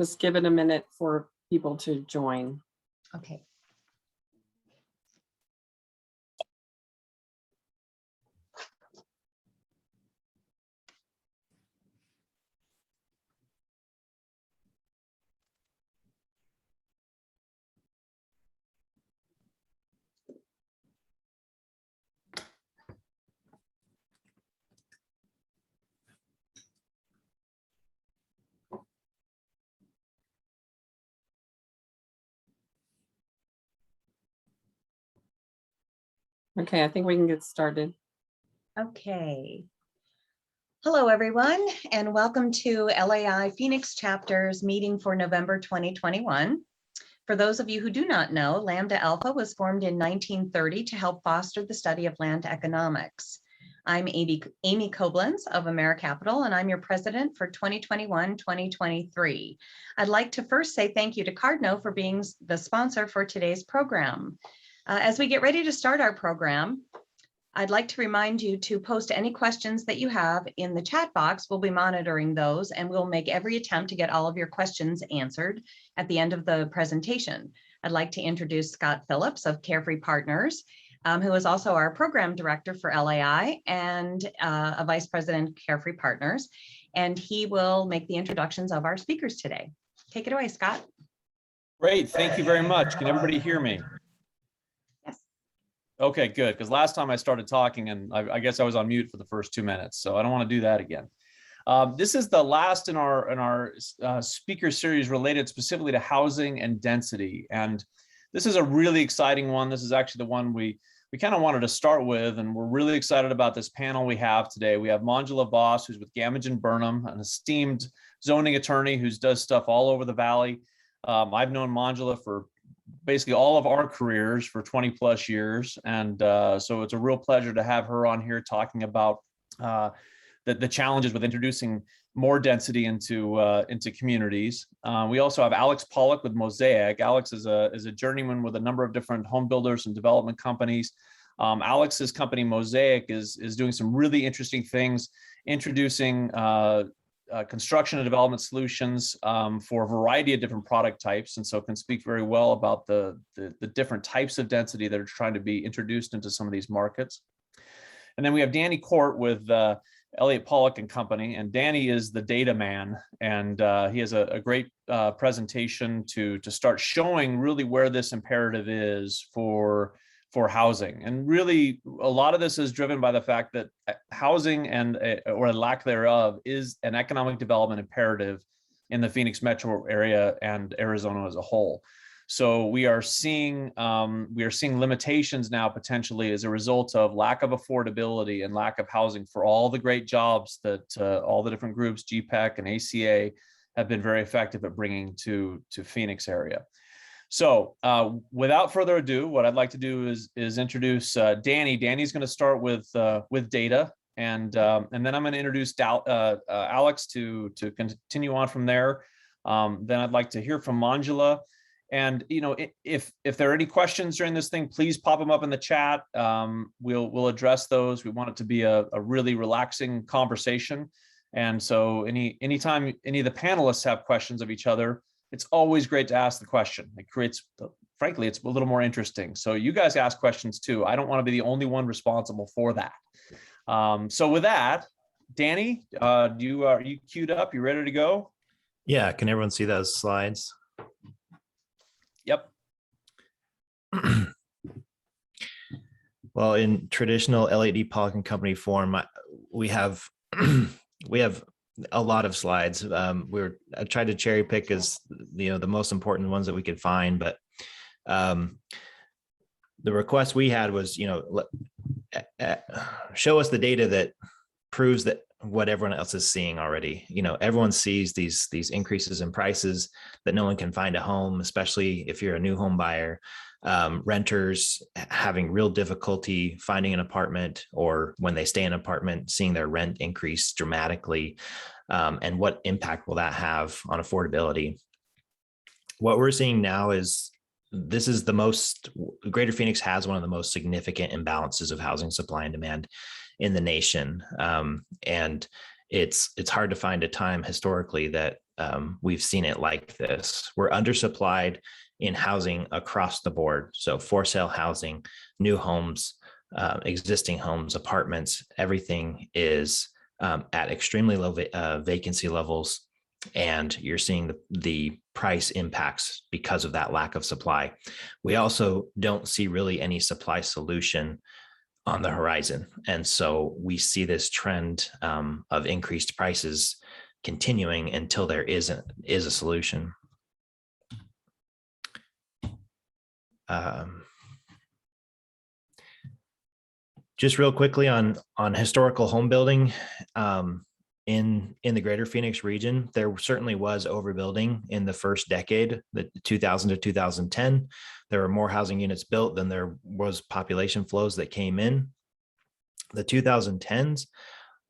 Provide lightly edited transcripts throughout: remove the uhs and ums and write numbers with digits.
Just give it a minute for people to join. Okay. Okay, I think we can get started. Okay. Hello, everyone, and welcome to LAI Phoenix Chapter's meeting for November 2021. For those of you who do not know, Lambda Alpha was formed in 1930 to help foster the study of land economics. I'm Amy Koblenz of AmeriCapital, and I'm your president for 2021-2023. I'd like to first say thank you to Cardno for being the sponsor for today's program. As we get ready to start our program, I'd like to remind you to post any questions that you have in the chat box. We'll be monitoring those, and we'll make every attempt to get all of your questions answered at the end of the presentation. I'd like to introduce Scott Phillips of Carefree Partners, who is also our program director for LAI and a vice president of Carefree Partners, and he will make the introductions of our speakers today. Take it away, Scott. Great, thank you very much. Can everybody hear me? Okay, good, because last time I started talking and I guess I was on mute for the first 2 minutes, so I don't want to do that again. This is the last in our speaker series related specifically to housing and density, and this is a really exciting one. This is actually the one we kind of wanted to start with, and we're really excited about this panel we have today. We have Manjula Vaz, who's with Gammage Burnham, an esteemed zoning attorney who does stuff all over the Valley. I've known Manjula for basically all of our careers for 20 plus years. And so it's a real pleasure to have her on here talking about the challenges with introducing more density into communities. We also have Alex Pollack with Mosaic. Alex is a journeyman with a number of different home builders and development companies. Alex's company Mosaic is doing some really interesting things, introducing construction and development solutions for a variety of different product types, and so can speak very well about the different types of density that are trying to be introduced into some of these markets. And then we have Danny Court with Elliott, Pollack and Company, and Danny is the data man, and he has a great presentation to start showing really where this imperative is for housing. And really, a lot of this is driven by the fact that housing or lack thereof is an economic development imperative in the Phoenix metro area and Arizona as a whole. So we are seeing limitations now potentially as a result of lack of affordability and lack of housing for all the great jobs that all the different groups, GPEC and ACA, have been very effective at bringing to Phoenix area. So without further ado, what I'd like to do is introduce Danny. Danny's going to start with data, and then I'm going to introduce Alex to continue on from there. Then I'd like to hear from Manjula. And if there are any questions during this thing, please pop them up in the chat. We'll address those. We want it to be a really relaxing conversation. And so anytime any of the panelists have questions of each other, it's always great to ask the question. It creates, frankly, it's a little more interesting. So you guys ask questions too. I don't want to be the only one responsible for that. So with that, Danny, are you queued up? You ready to go? Yeah, can everyone see those slides? Yep. Well, in traditional Elliott, Pollack and Company form, we have a lot of slides. I tried to cherry pick as the most important ones that we could find, but the request we had was, show us the data that proves that what everyone else is seeing already. Everyone sees these increases in prices, that no one can find a home, especially if you're a new home buyer. Renters having real difficulty finding an apartment, or when they stay in an apartment, seeing their rent increase dramatically. And what impact will that have on affordability? What we're seeing now is Greater Phoenix has one of the most significant imbalances of housing supply and demand in the nation. And it's hard to find a time historically that we've seen it like this. We're undersupplied in housing across the board. So for sale housing, new homes, existing homes, apartments, everything is at extremely low vacancy levels. And you're seeing the price impacts because of that lack of supply. We also don't see really any supply solution on the horizon. And so we see this trend of increased prices continuing until there is a solution. Just real quickly on historical home building, in the greater Phoenix region, there certainly was overbuilding in the first decade, the 2000 to 2010. There were more housing units built than there was population flows that came in. The 2010s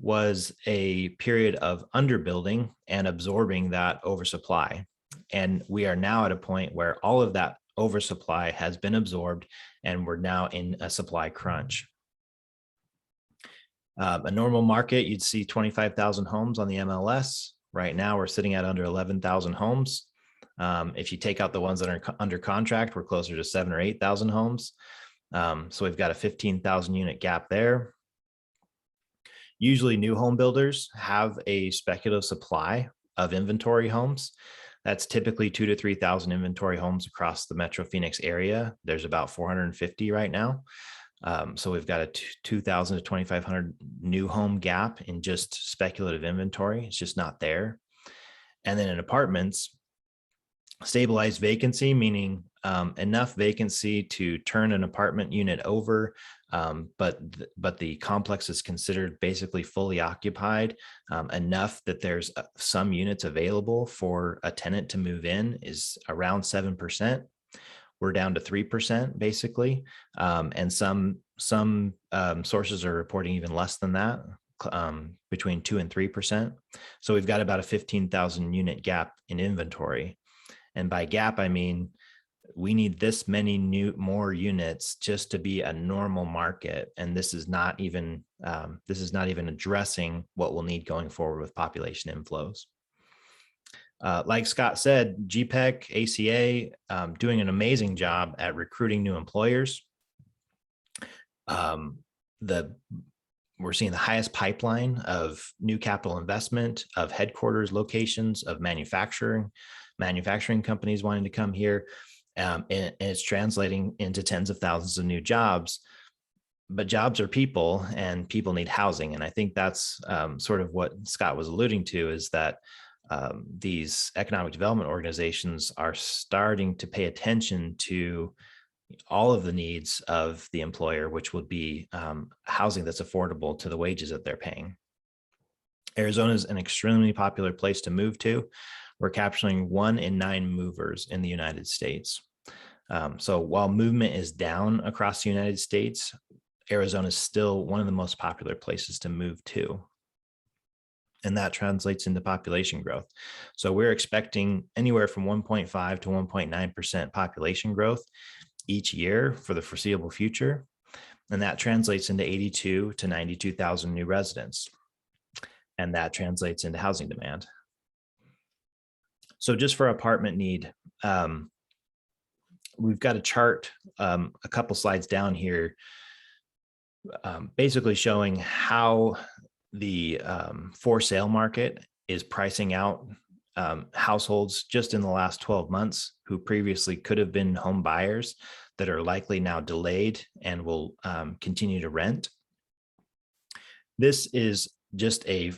was a period of underbuilding and absorbing that oversupply. And we are now at a point where all of that oversupply has been absorbed and we're now in a supply crunch. A normal market, you'd see 25,000 homes on the MLS. Right now, we're sitting at under 11,000 homes. If you take out the ones that are under contract, we're closer to 7,000 or 8,000 homes. So we've got a 15,000 unit gap there. Usually new home builders have a speculative supply of inventory homes. That's typically 2,000 to 3,000 inventory homes across the Metro Phoenix area. There's about 450 right now. So we've got a 2,000 to 2,500 new home gap in just speculative inventory. It's just not there. And then in apartments, stabilized vacancy, meaning enough vacancy to turn an apartment unit over, but the complex is considered basically fully occupied, enough that there's some units available for a tenant to move in, is around 7%. We're down to 3% basically. And some sources are reporting even less than that, between 2 and 3%. So we've got about a 15,000 unit gap in inventory. And by gap, I mean, we need this many more units just to be a normal market. And this is not even addressing what we'll need going forward with population inflows. Like Scott said, GPEC, ACA, doing an amazing job at recruiting new employers. We're seeing the highest pipeline of new capital investment, of headquarters locations, of manufacturing companies wanting to come here. And it's translating into tens of thousands of new jobs. But jobs are people, and people need housing. And I think that's sort of what Scott was alluding to, is that these economic development organizations are starting to pay attention to all of the needs of the employer, which would be housing that's affordable to the wages that they're paying. Arizona is an extremely popular place to move to. We're capturing 1 in 9 movers in the United States. So while movement is down across the United States, Arizona is still one of the most popular places to move to. And that translates into population growth. So we're expecting anywhere from 1.5 to 1.9% population growth each year for the foreseeable future. And that translates into 82 to 92,000 new residents. And that translates into housing demand. So just for apartment need, we've got a chart, a couple slides down here, basically showing how the for sale market is pricing out households just in the last 12 months who previously could have been home buyers that are likely now delayed and will continue to rent. This is a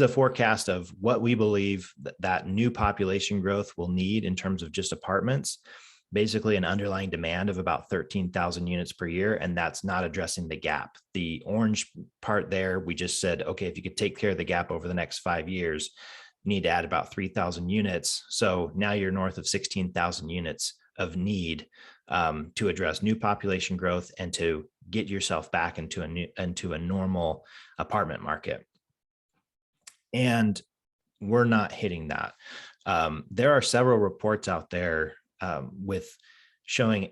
forecast of what we believe that new population growth will need in terms of just apartments. Basically an underlying demand of about 13,000 units per year, and that's not addressing the gap. The orange part there, we just said, okay, if you could take care of the gap over the next 5 years, you need to add about 3,000 units. So now you're north of 16,000 units of need to address new population growth and to get yourself back into a normal apartment market. And we're not hitting that. There are several reports out there with showing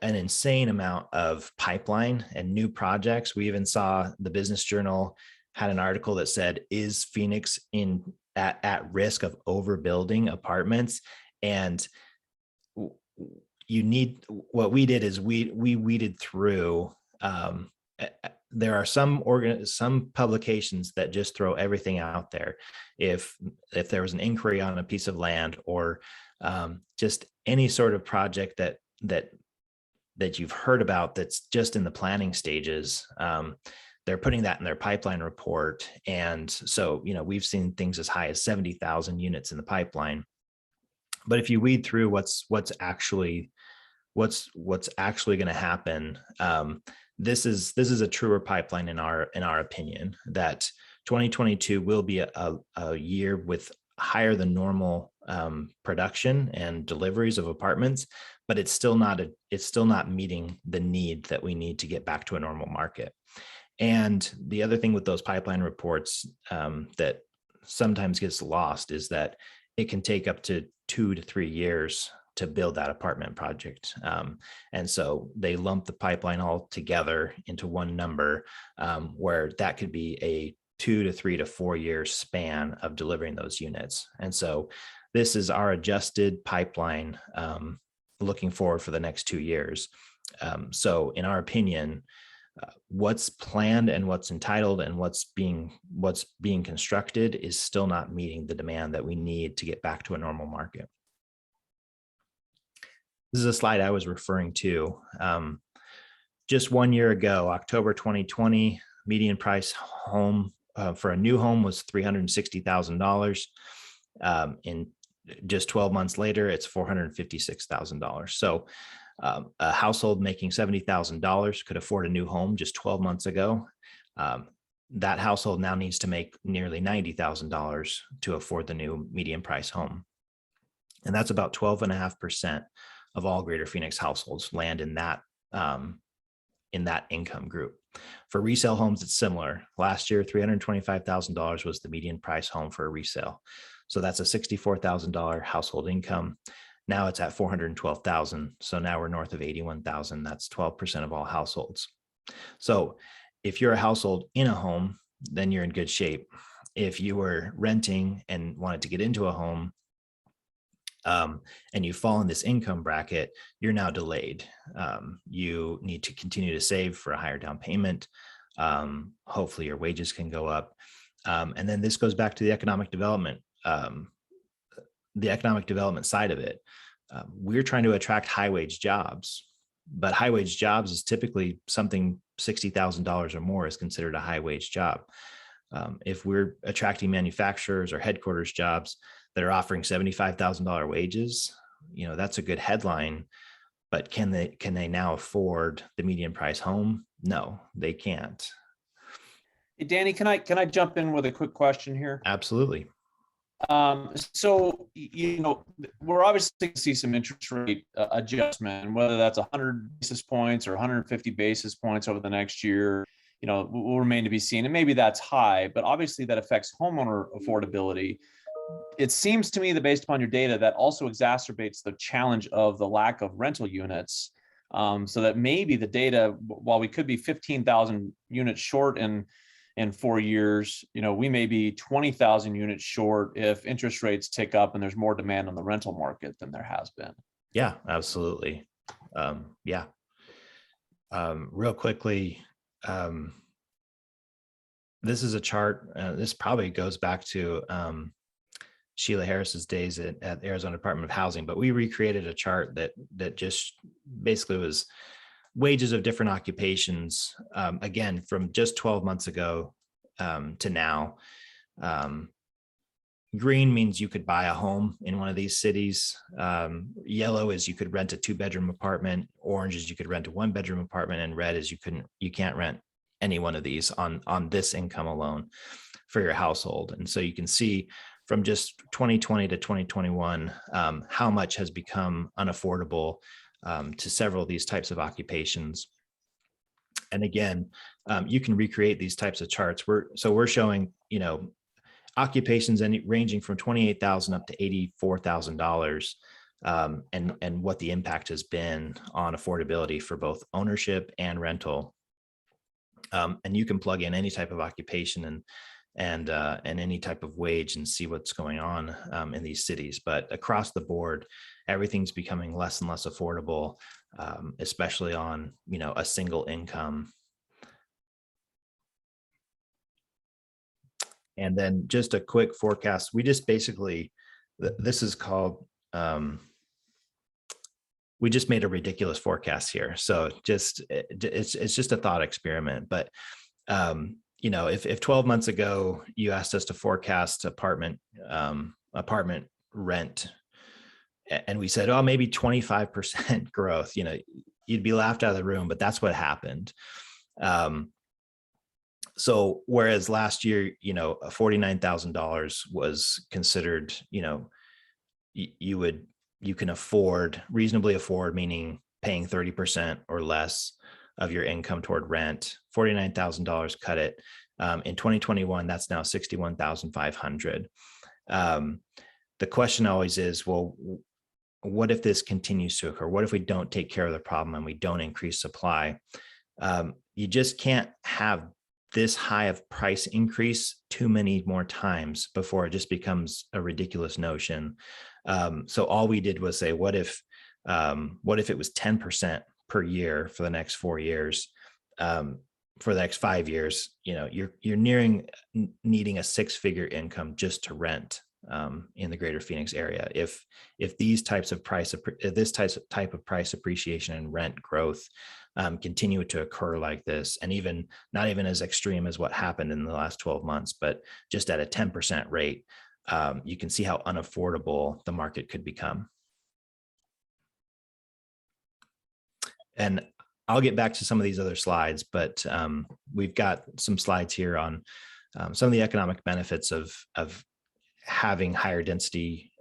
an insane amount of pipeline and new projects. We even saw the Business Journal had an article that said, is Phoenix in at risk of overbuilding apartments. And you need, what we did is we weeded through. There are some publications that just throw everything out there. If there was an inquiry on a piece of land, or just any sort of project that you've heard about that's just in the planning stages, they're putting that in their pipeline report. And so, we've seen things as high as 70,000 units in the pipeline. But if you weed through what's actually going to happen, this is a truer pipeline in our opinion, that 2022 will be a year with higher than normal production and deliveries of apartments, but it's still not meeting the need that we need to get back to a normal market. And the other thing with those pipeline reports that sometimes gets lost is that it can take up to 2 to 3 years to build that apartment project. And so they lump the pipeline all together into one number, where that could be a 2 to 3 to 4 year span of delivering those units. And so this is our adjusted pipeline looking forward for the next 2 years. So in our opinion, what's planned and what's entitled and what's being constructed is still not meeting the demand that we need to get back to a normal market. This is a slide I was referring to. Just 1 year ago, October 2020, median price home for a new home was $360,000. In just 12 months later, it's $456,000. So a household making $70,000 could afford a new home just 12 months ago. That household now needs to make nearly $90,000 to afford the new median price home. And that's about 12.5% of all Greater Phoenix households land in that income group. For resale homes, it's similar. Last year, $325,000 was the median price home for a resale. So that's a $64,000 household income. Now it's at $412,000. So now we're north of $81,000. That's 12% of all households. So if you're a household in a home, then you're in good shape. If you were renting and wanted to get into a home, and you fall in this income bracket, you're now delayed. You need to continue to save for a higher down payment. Hopefully your wages can go up. And then this goes back to the economic development side of it. We're trying to attract high wage jobs, but high wage jobs is typically something $60,000 or more is considered a high wage job. If we're attracting manufacturers or headquarters jobs that are offering $75,000 wages, that's a good headline, but can they now afford the median price home? No, they can't. Hey, Danny, can I jump in with a quick question here? Absolutely. So, we're obviously going to see some interest rate adjustment, whether that's 100 basis points or 150 basis points over the next year, will remain to be seen. And maybe that's high, but obviously that affects homeowner affordability. It seems to me that based upon your data, that also exacerbates the challenge of the lack of rental units. So that maybe the data, while we could be 15,000 units short in 4 years, we may be 20,000 units short if interest rates tick up and there's more demand on the rental market than there has been. Yeah, absolutely. Real quickly, this is a chart. This probably goes back to Sheila Harris's days at Arizona Department of Housing, but we recreated a chart that just basically was wages of different occupations, again, from just 12 months ago to now. Green means you could buy a home in one of these cities. Yellow is you could rent a 2-bedroom apartment. Orange is you could rent a 1-bedroom apartment, and red is you can't rent any one of these on this income alone for your household. And so you can see from just 2020 to 2021 how much has become unaffordable to several of these types of occupations. And again, you can recreate these types of charts. We're showing, occupations ranging from $28,000 up to $84,000, and what the impact has been on affordability for both ownership and rental. And you can plug in any type of occupation, and any type of wage and see what's going on in these cities. But across the board, everything's becoming less and less affordable, especially on, a single income. And then just a quick forecast. We just basically, this is called, we just made a ridiculous forecast here. So it's just a thought experiment. But, if 12 months ago you asked us to forecast apartment rent, and we said, oh, maybe 25% growth, you'd be laughed out of the room, but that's what happened. So whereas last year, $49,000 was considered, you can reasonably afford, meaning paying 30% or less of your income toward rent. $49,000 cut it. In 2021, that's now $61,500. The question always is, well, what if this continues to occur? What if we don't take care of the problem and we don't increase supply? You just can't have this high of price increase too many more times before it just becomes a ridiculous notion. So all we did was say, what if it was 10% per year for the next 4 years? For the next 5 years, you're nearing needing a 6-figure income just to rent in the greater Phoenix area. If this type of price appreciation and rent growth continue to occur like this, and not even as extreme as what happened in the last 12 months, but just at a 10% rate, you can see how unaffordable the market could become. And I'll get back to some of these other slides, but we've got some slides here on some of the economic benefits of having higher density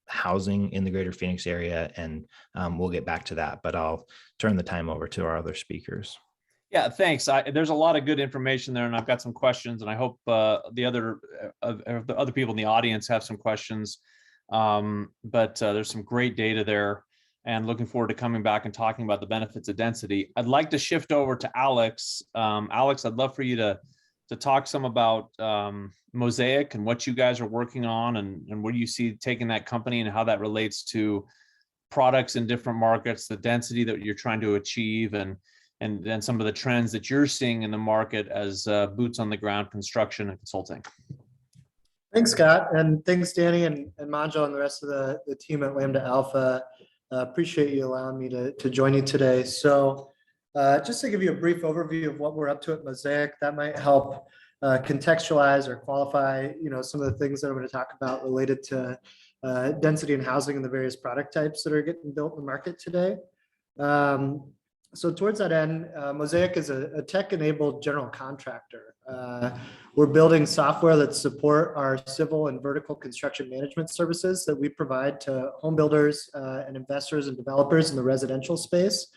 housing in the greater Phoenix area. And we'll get back to that, but I'll turn the time over to our other speakers. Yeah, thanks. There's a lot of good information there, and I've got some questions, and I hope the other people in the audience have some questions. But there's some great data there, and looking forward to coming back and talking about the benefits of density. I'd like to shift over to Alex. Alex, I'd love for you to talk some about Mosaic and what you guys are working on, and where you see taking that company and how that relates to products in different markets, the density that you're trying to achieve, and then some of the trends that you're seeing in the market as boots on the ground construction and consulting. Thanks, Scott, and thanks, Danny and Manjula and the rest of the team at Lambda Alpha. Appreciate you allowing me to join you today. So just to give you a brief overview of what we're up to at Mosaic, that might help contextualize or qualify, some of the things that I'm going to talk about related to density and housing and the various product types that are getting built in the market today. So towards that end, Mosaic is a tech-enabled general contractor. We're building software that support our civil and vertical construction management services that we provide to home builders and investors and developers in the residential space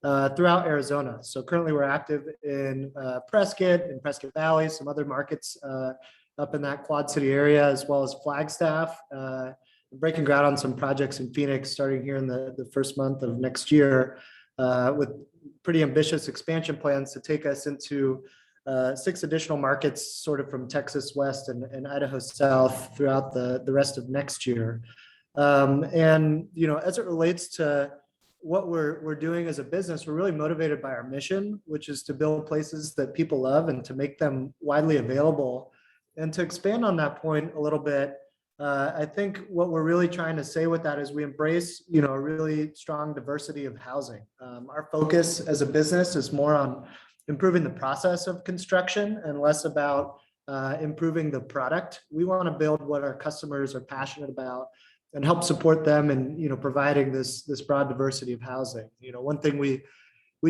throughout Arizona. So currently we're active in Prescott and Prescott Valley, some other markets up in that Quad City area, as well as Flagstaff. Breaking ground on some projects in Phoenix starting here in the first month of next year, with pretty ambitious expansion plans to take us into 6 additional markets, sort of from Texas West and Idaho South throughout the rest of next year. And, as it relates to what we're doing as a business, we're really motivated by our mission, which is to build places that people love and to make them widely available. And to expand on that point a little bit, I think what we're really trying to say with that is we embrace, a really strong diversity of housing. Our focus as a business is more on improving the process of construction and less about improving the product. We want to build what our customers are passionate about and help support them in, providing this broad diversity of housing. One thing we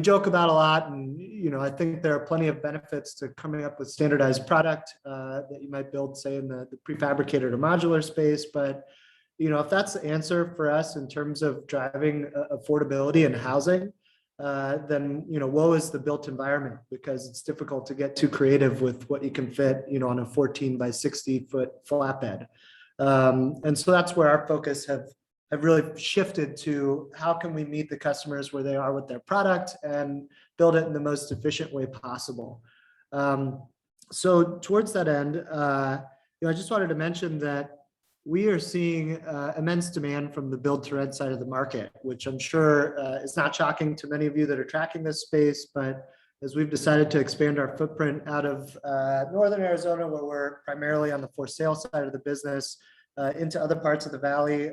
joke about a lot, and I think there are plenty of benefits to coming up with standardized product that you might build, say, in the prefabricated or modular space. But if that's the answer for us in terms of driving affordability and housing, then woe is the built environment, because it's difficult to get too creative with what you can fit on a 14 by 60 foot flatbed. And so that's where our focus have really shifted to: how can we meet the customers where they are with their product and build it in the most efficient way possible. So towards that end, I just wanted to mention that we are seeing immense demand from the build to rent side of the market, which I'm sure is not shocking to many of you that are tracking this space. But as we've decided to expand our footprint out of northern Arizona, where we're primarily on the for sale side of the business, into other parts of the valley,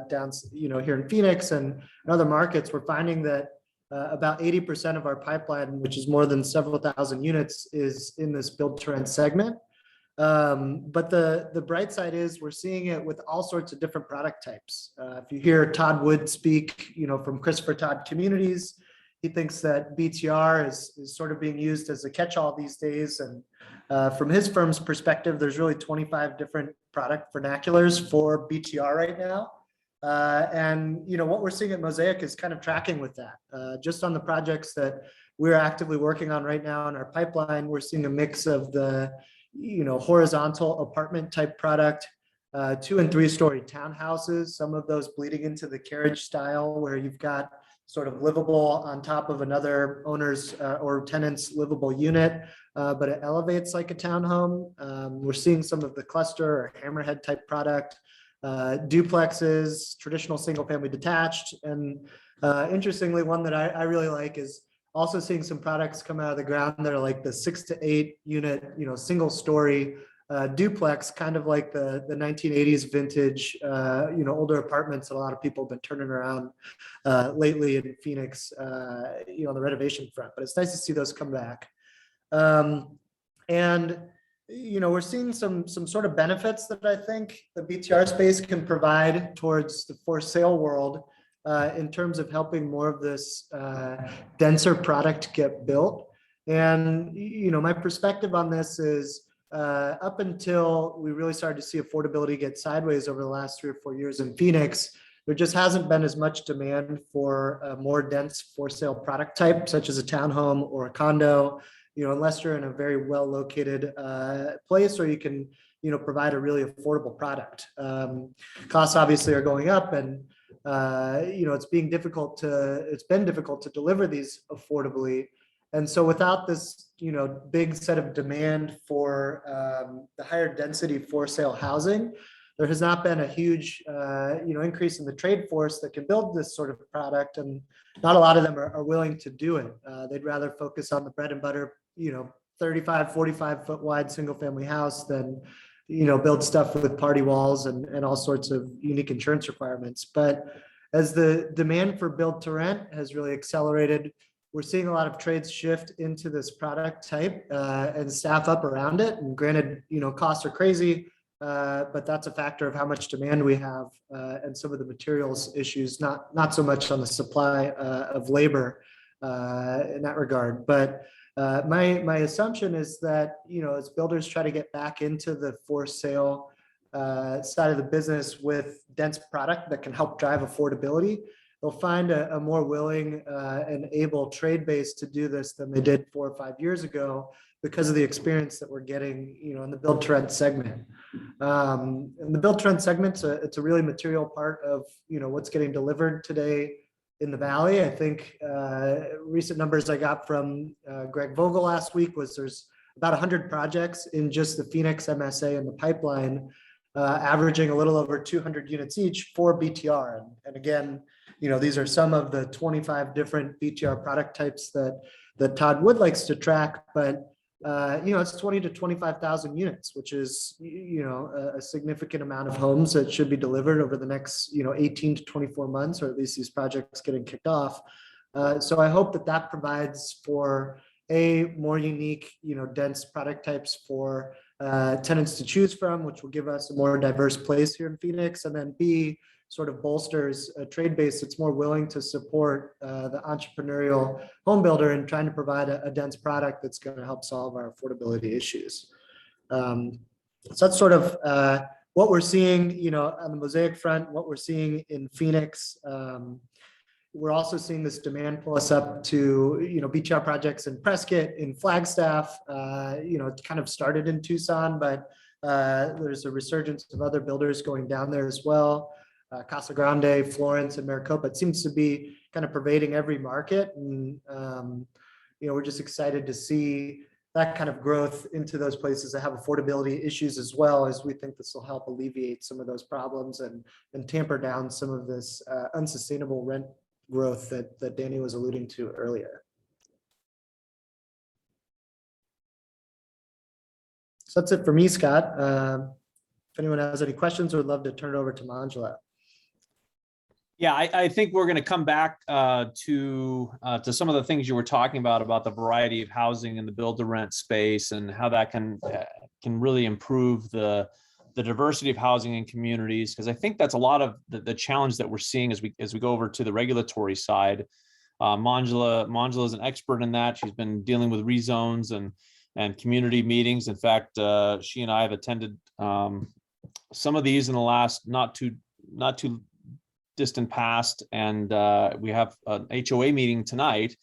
down here in Phoenix and other markets, we're finding that about 80% of our pipeline, which is more than several thousand units, is in this build to rent segment. But the bright side is we're seeing it with all sorts of different product types. If you hear Todd Wood speak, from Christopher Todd Communities, he thinks that BTR is sort of being used as a catch-all these days. And from his firm's perspective, there's really 25 different product vernaculars for BTR right now. And what we're seeing at Mosaic is kind of tracking with that. Just on the projects that we're actively working on right now in our pipeline, we're seeing a mix of the horizontal apartment type product, 2- and 3-story townhouses, some of those bleeding into the carriage style where you've got sort of livable on top of another owner's or tenant's livable unit, but it elevates like a townhome. We're seeing some of the cluster or hammerhead type product, duplexes, traditional single family detached. And interestingly, one that I really like is also seeing some products come out of the ground that are like the 6 to 8 unit, single story duplex, kind of like the 1980s vintage, older apartments that a lot of people have been turning around lately in Phoenix, on the renovation front. But it's nice to see those come back. And we're seeing some sort of benefits that I think the BTR space can provide towards the for sale world in terms of helping more of this denser product get built. And, my perspective on this is up until we really started to see affordability get sideways over the last 3 or 4 years in Phoenix, there just hasn't been as much demand for a more dense for sale product type, such as a townhome or a condo, unless you're in a very well located place where you can, provide a really affordable product. Costs obviously are going up, and it's been difficult to deliver these affordably. And so without this, big set of demand for the higher density for sale housing, there has not been a huge, increase in the trade force that can build this sort of product. And not a lot of them are willing to do it. They'd rather focus on the bread and butter, 35, 45 foot wide single family house than, build stuff with party walls and all sorts of unique insurance requirements. But as the demand for build to rent has really accelerated, we're seeing a lot of trades shift into this product type and staff up around it. And granted, costs are crazy, but that's a factor of how much demand we have and some of the materials issues, not so much on the supply of labor in that regard. But my assumption is that, as builders try to get back into the for sale side of the business with dense product that can help drive affordability, they'll find a more willing and able trade base to do this than they did 4 or 5 years ago because of the experience that we're getting, in the build to rent segment. And the build to rent segment, it's a really material part of, what's getting delivered today in the Valley. I think recent numbers I got from Greg Vogel last week was there's about 100 projects in just the Phoenix MSA in the pipeline, averaging a little over 200 units each for BTR. And again, these are some of the 25 different BTR product types that Todd Wood likes to track, but it's 20 to 25,000 units, which is, a significant amount of homes that should be delivered over the next, 18 to 24 months, or at least these projects getting kicked off. So I hope that provides for a more unique, dense product types for tenants to choose from, which will give us a more diverse place here in Phoenix, and then B, sort of bolsters a trade base that's more willing to support the entrepreneurial home builder in trying to provide a dense product that's going to help solve our affordability issues. So that's sort of what we're seeing, on the Mosaic front, what we're seeing in Phoenix. We're also seeing this demand pull us up to, BTR projects in Prescott, in Flagstaff. It kind of started in Tucson, but there's a resurgence of other builders going down there as well. Casa Grande, Florence, and Maricopa. It seems to be kind of pervading every market. And, we're just excited to see that kind of growth into those places that have affordability issues as well, as we think this will help alleviate some of those problems and tamper down some of this unsustainable rent growth that Danny was alluding to earlier. So that's it for me, Scott. If anyone has any questions, I would love to turn it over to Manjula. Yeah, I think we're going to come back to some of the things you were talking about the variety of housing in the build-to-rent space and how that can really improve the diversity of housing in communities. Because I think that's a lot of the challenge that we're seeing as we go over to the regulatory side. Manjula is an expert in that. She's been dealing with rezones and community meetings. In fact, she and I have attended some of these in the last not too distant past, and we have an HOA meeting tonight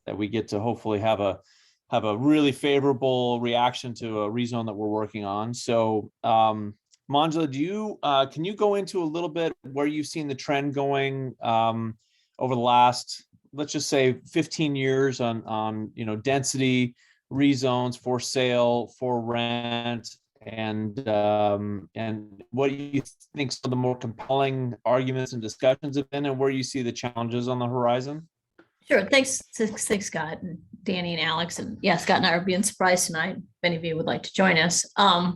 that we get to hopefully have a really favorable reaction to a rezone that we're working on. So Manjula, can you go into a little bit where you've seen the trend going over the last, let's just say 15 years on density, rezones, for sale, for rent, and what do you think some of the more compelling arguments and discussions have been, and where you see the challenges on the horizon? Sure. Thanks, Scott and Danny and Alex. And yeah, Scott and I are being surprised tonight. If any of you would like to join us,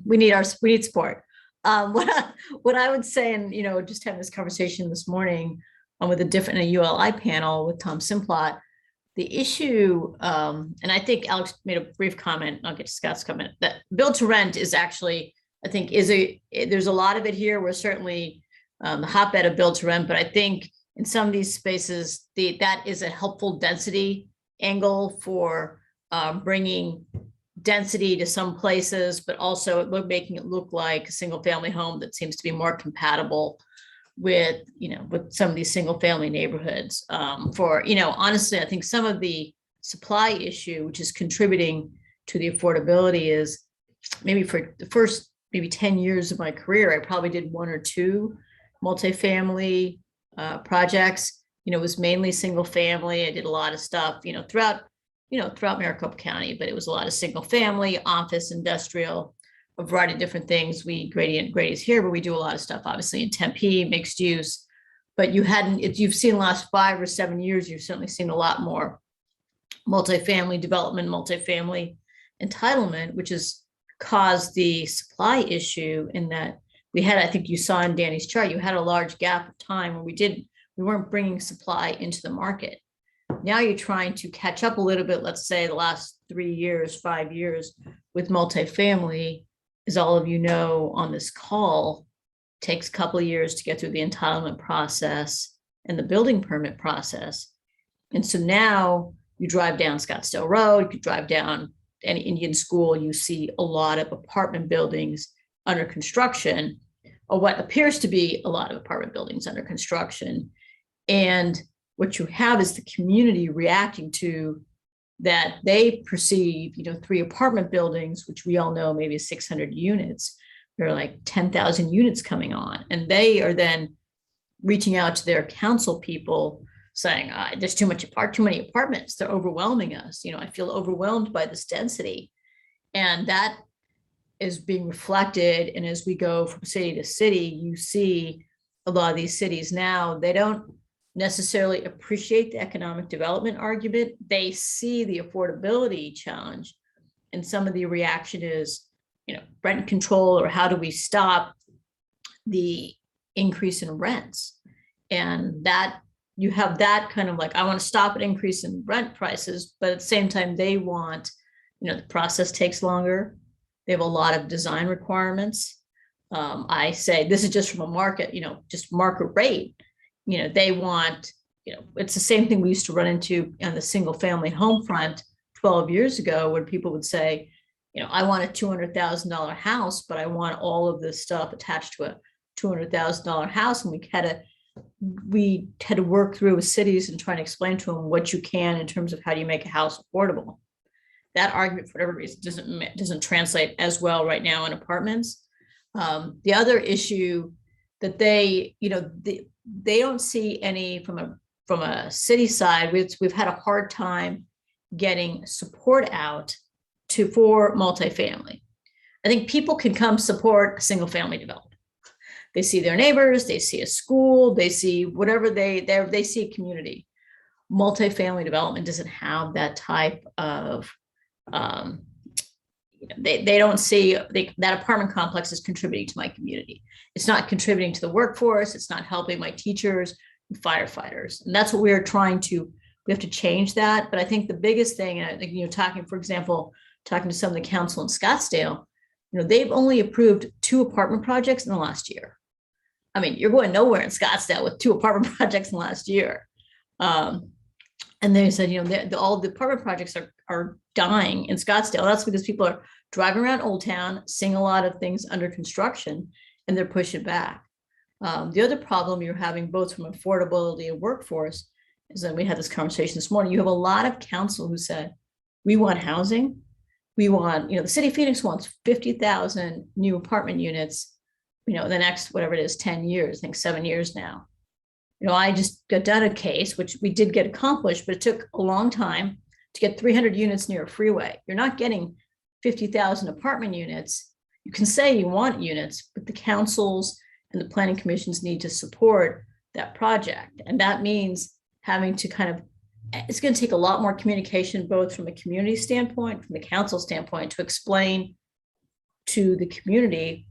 we need support. What I would say, and just having this conversation this morning with a ULI panel with Tom Simplot, the issue, and I think Alex made a brief comment, I'll get to Scott's comment, that build to rent is actually, I think there's a lot of it here. We're certainly the hotbed of build to rent, but I think in some of these spaces, that is a helpful density angle for bringing density to some places, but also making it look like a single family home that seems to be more compatible with some of these single family neighborhoods. Honestly, I think some of the supply issue, which is contributing to the affordability, is maybe for the first 10 years of my career, I probably did one or two multifamily projects. It was mainly single family. I did a lot of stuff, throughout Maricopa County, but it was a lot of single family, office, industrial, a variety of different things. We Grady's here, but we do a lot of stuff, obviously in Tempe, mixed use. But you've seen the last 5 or 7 years, you've certainly seen a lot more multifamily development, multifamily entitlement, which has caused the supply issue in that we had, I think you saw in Danny's chart, you had a large gap of time where we weren't bringing supply into the market. Now you're trying to catch up a little bit, let's say the last 3 years, 5 years with multifamily. As all of you know on this call, takes a couple of years to get through the entitlement process and the building permit process. And so now you drive down Scottsdale Road, you drive down any Indian School, you see a lot of apartment buildings under construction, or what appears to be a lot of apartment buildings under construction. And what you have is the community reacting to that. They perceive, 3 apartment buildings, which we all know maybe 600 units, there are like 10,000 units coming on. And they are then reaching out to their council people saying, there's too many apartments. They're overwhelming us. I feel overwhelmed by this density. And that is being reflected. And as we go from city to city, you see a lot of these cities now, they don't necessarily appreciate the economic development argument. They see the affordability challenge. And some of the reaction is, rent control, or how do we stop the increase in rents? And that you have that kind of like, I want to stop an increase in rent prices, but at the same time, they want, the process takes longer. They have a lot of design requirements. I say, this is just from a market, just market rate. They want, it's the same thing we used to run into on the single family home front 12 years ago, when people would say, I want a $200,000 house, but I want all of this stuff attached to a $200,000 house. And we had to work through with cities and try to explain to them what you can in terms of how do you make a house affordable. That argument, for whatever reason, doesn't translate as well right now in apartments. The other issue that they don't see any from a city side. We've had a hard time getting support out for multifamily. I think people can come support a single family development. They see their neighbors, they see a school, they see whatever they see a community. Multifamily development doesn't have that type of, they don't see that apartment complex is contributing to my community. It's not contributing to the workforce. It's not helping my teachers and firefighters. And that's what we have to change that. But I think the biggest thing, and I think, talking to some of the council in Scottsdale, they've only approved 2 apartment projects in the last year. I mean, you're going nowhere in Scottsdale with 2 apartment projects in the last year. And they said, all the apartment projects are dying in Scottsdale. That's because people are driving around Old Town, seeing a lot of things under construction, and they're pushing back. The other problem you're having, both from affordability and workforce, is that we had this conversation this morning. You have a lot of council who said, we want housing. We want, the city of Phoenix wants 50,000 new apartment units, the next, whatever it is, 10 years, I think 7 years now. I just got done a case, which we did get accomplished, but it took a long time to get 300 units near a freeway. You're not getting 50,000 apartment units. You can say you want units, but the councils and the planning commissions need to support that project. And that means having to it's going to take a lot more communication, both from a community standpoint, from the council standpoint, to explain to the community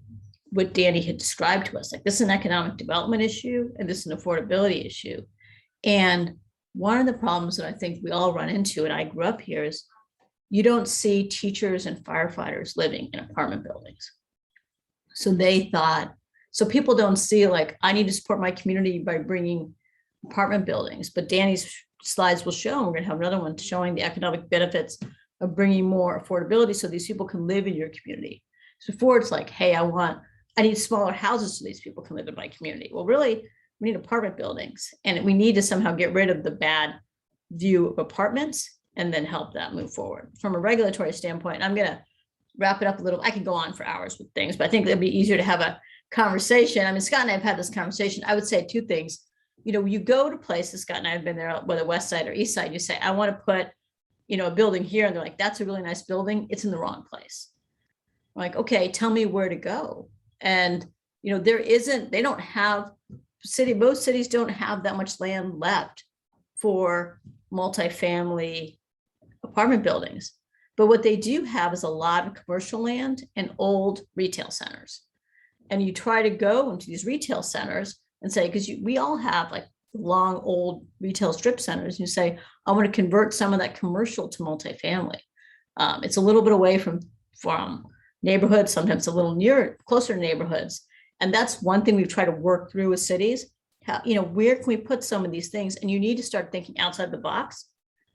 what Danny had described to us. Like, this is an economic development issue, and this is an affordability issue. And one of the problems that I think we all run into, and I grew up here, is you don't see teachers and firefighters living in apartment buildings. So people don't see, like, I need to support my community by bringing apartment buildings. But Danny's slides will show, and we're going to have another one showing the economic benefits of bringing more affordability so these people can live in your community. So before, it's like, hey, I need smaller houses so these people can live in my community. Well, really, we need apartment buildings, and we need to somehow get rid of the bad view of apartments and then help that move forward. From a regulatory standpoint, I'm going to wrap it up a little. I could go on for hours with things, but I think it'd be easier to have a conversation. I mean, Scott and I have had this conversation. I would say 2 things. You go to places, Scott and I have been there, whether West Side or East Side, you say, I want to put, a building here. And they're like, that's a really nice building. It's in the wrong place. I'm like, okay, tell me where to go. And, most cities don't have that much land left for multifamily apartment buildings. But what they do have is a lot of commercial land and old retail centers. And you try to go into these retail centers and say, because we all have like long old retail strip centers, and you say, I want to convert some of that commercial to multifamily. It's a little bit away from neighborhoods, sometimes a little closer to neighborhoods. And that's one thing we've tried to work through with cities. Where can we put some of these things? And you need to start thinking outside the box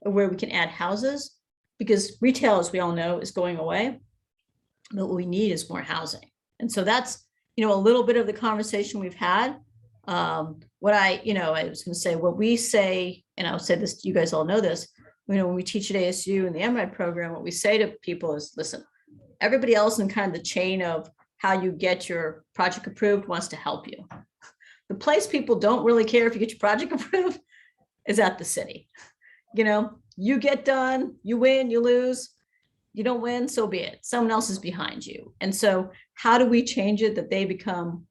of where we can add houses, because retail, as we all know, is going away. But what we need is more housing. And so that's, a little bit of the conversation we've had. I was going to say, what we say, and I'll say this, you guys all know this, when we teach at ASU in the MRAD program, what we say to people is, listen, everybody else in kind of the chain of how you get your project approved wants to help you. The place people don't really care if you get your project approved is at the city. You get done, you win, you lose, you don't win, so be it. Someone else is behind you. And so how do we change it that they become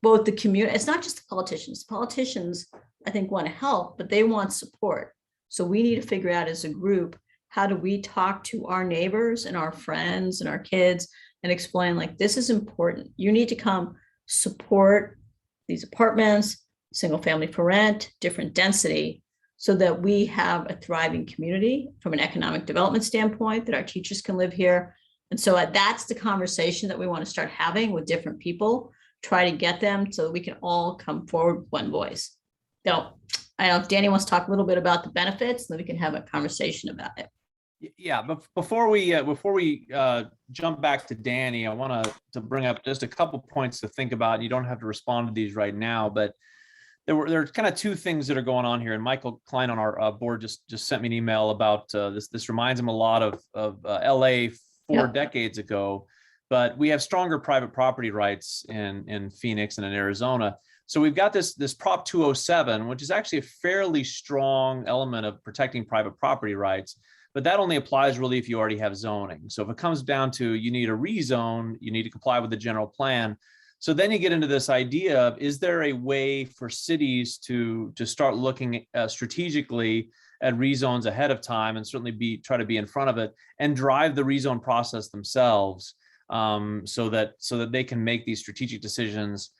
both the community? It's not just the politicians. Politicians, I think, want to help, but they want support. So we need to figure out as a group, how do we talk to our neighbors and our friends and our kids and explain, like, this is important. You need to come support these apartments, single family for rent, different density, so that we have a thriving community from an economic development standpoint, that our teachers can live here. And so that's the conversation that we want to start having with different people, try to get them so that we can all come forward with one voice. So I don't know if Danny wants to talk a little bit about the benefits, then we can have a conversation about it. Yeah, but before we jump back to Danny, I want to bring up just a couple points to think about. You don't have to respond to these right now, but there's kind of 2 things that are going on here. And Michael Klein on our board just sent me an email about this. This reminds him a lot of LA 4 decades ago, but we have stronger private property rights in Phoenix and in Arizona. So we've got this Prop 207, which is actually a fairly strong element of protecting private property rights. but that only applies really if you already have zoning. So if it comes down to you need a rezone, you need to comply with the general plan. So then you get into this idea of, is there a way for cities to start looking strategically at rezones ahead of time, and certainly try to be in front of it and drive the rezone process themselves, so that they can make these strategic decisions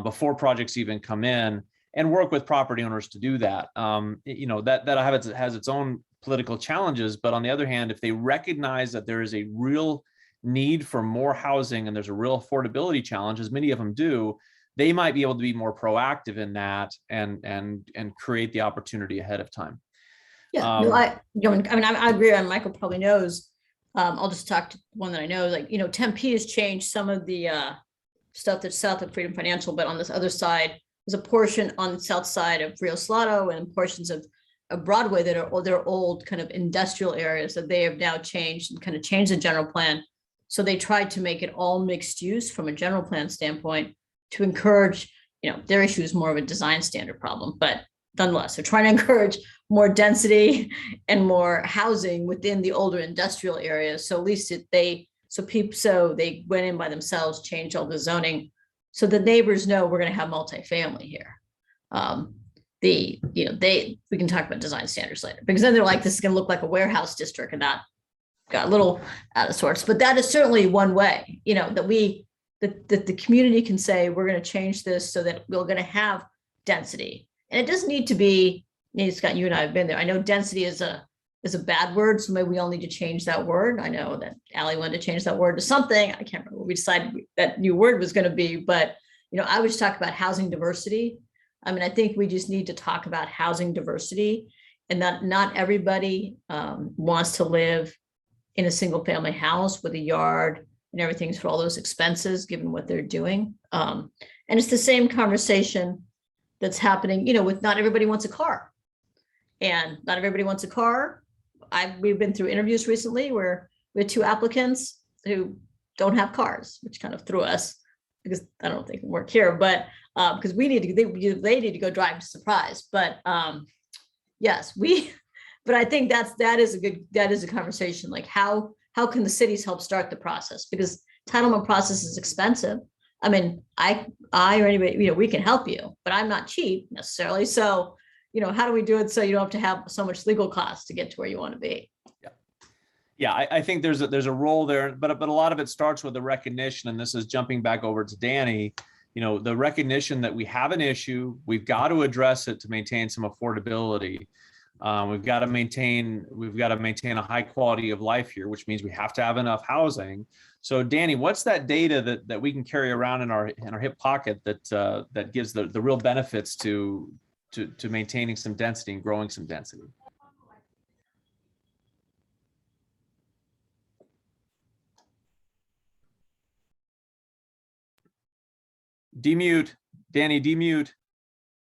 before projects even come in, and work with property owners to do that. That has its own political challenges, but on the other hand, if they recognize that there is a real need for more housing and there's a real affordability challenge, as many of them do, they might be able to be more proactive in that and create the opportunity ahead of time. Yeah, no, I agree. And Michael probably knows. I'll just talk to one that I know. Like, Tempe has changed some of the stuff that's south of Freedom Financial, but on this other side, there's a portion on the south side of Rio Salado and portions of Broadway that are their old kind of industrial areas that they have now changed and kind of changed the general plan. So they tried to make it all mixed use from a general plan standpoint to encourage, their issue is more of a design standard problem, but nonetheless, they're trying to encourage more density and more housing within the older industrial areas. So at least they went in by themselves, changed all the zoning, so the neighbors know we're going to have multifamily here. We can talk about design standards later, because then they're like, this is going to look like a warehouse district, and that got a little out of sorts. But that is certainly one way, that the community can say, we're going to change this so that we're going to have density. And it doesn't need to be, Scott, you and I have been there. I know density is a bad word, so maybe we all need to change that word. I know that Allie wanted to change that word to something. I can't remember what we decided that new word was going to be, but I would just talk about housing diversity. I mean, I think we just need to talk about housing diversity, and that not everybody wants to live in a single family house with a yard and everything's for all those expenses, given what they're doing. And it's the same conversation that's happening, with not everybody wants a car, and not everybody wants a car. We've been through interviews recently where we had 2 applicants who don't have cars, which kind of threw us, because I don't think it work here, but because they need to go drive to Surprise. But yes, but I think that is a conversation. Like, how can the cities help start the process? Because entitlement process is expensive. I mean, I or anybody, we can help you, but I'm not cheap necessarily. So, how do we do it so you don't have to have so much legal costs to get to where you want to be? Yeah, I think there's a role there, but a lot of it starts with the recognition, and this is jumping back over to Danny, the recognition that we have an issue, we've got to address it to maintain some affordability. We've got to maintain a high quality of life here, which means we have to have enough housing. So Danny, what's that data that we can carry around in our hip pocket that gives the real benefits to maintaining some density and growing some density? Demute, Danny, demute.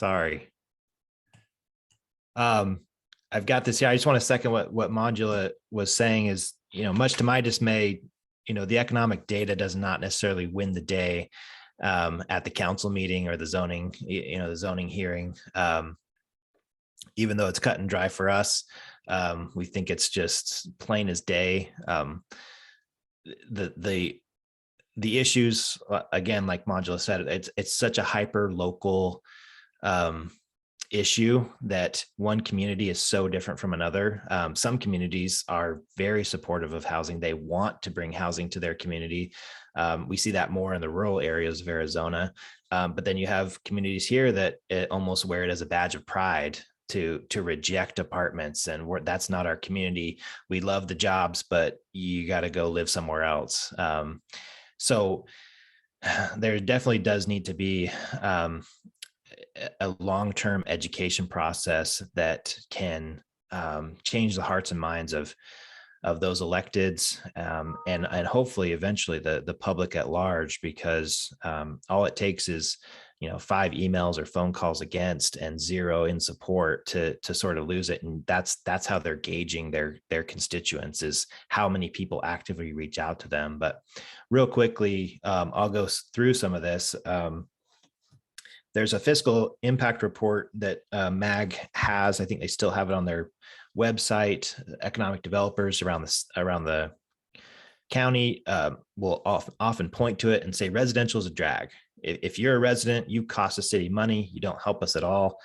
Sorry. I've got this here. I just want to second what Manjula was saying is, much to my dismay, the economic data does not necessarily win the day at the council meeting or the zoning hearing. Even though it's cut and dry for us, we think it's just plain as day. The issues, again, like Manjula said, it's such a hyper local issue that one community is so different from another. Some communities are very supportive of housing. They want to bring housing to their community. We see that more in the rural areas of Arizona. But then you have communities here that almost wear it as a badge of pride to reject apartments, and that's not our community. We love the jobs, but you got to go live somewhere else. So there definitely does need to be a long-term education process that can change the hearts and minds of those electeds, and hopefully eventually the public at large, because all it takes is 5 emails or phone calls against and 0 in support to sort of lose it. And that's how they're gauging their constituents, is how many people actively reach out to them. But real quickly, I'll go through some of this. There's a fiscal impact report that MAG has. I think they still have it on their website, economic developers around the county will often point to it and say residential is a drag. If you're a resident, you cost the city money. You don't help us at all.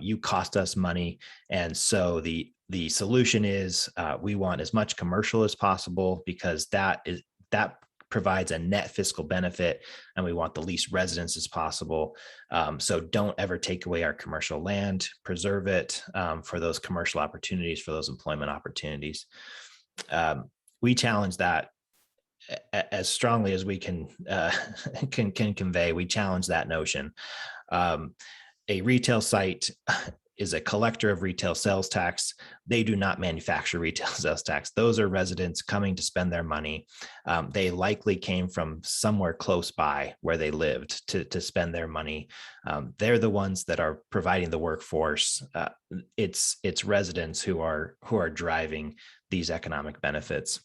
You cost us money. And so the solution is we want as much commercial as possible, because that provides a net fiscal benefit, and we want the least residents as possible. So don't ever take away our commercial land, preserve it for those commercial opportunities, for those employment opportunities. We challenge that as strongly as we can convey. We challenge that notion. A retail site is a collector of retail sales tax. They do not manufacture retail sales tax. Those are residents coming to spend their money. They likely came from somewhere close by where they lived to spend their money. They're the ones that are providing the workforce. It's residents who are driving these economic benefits.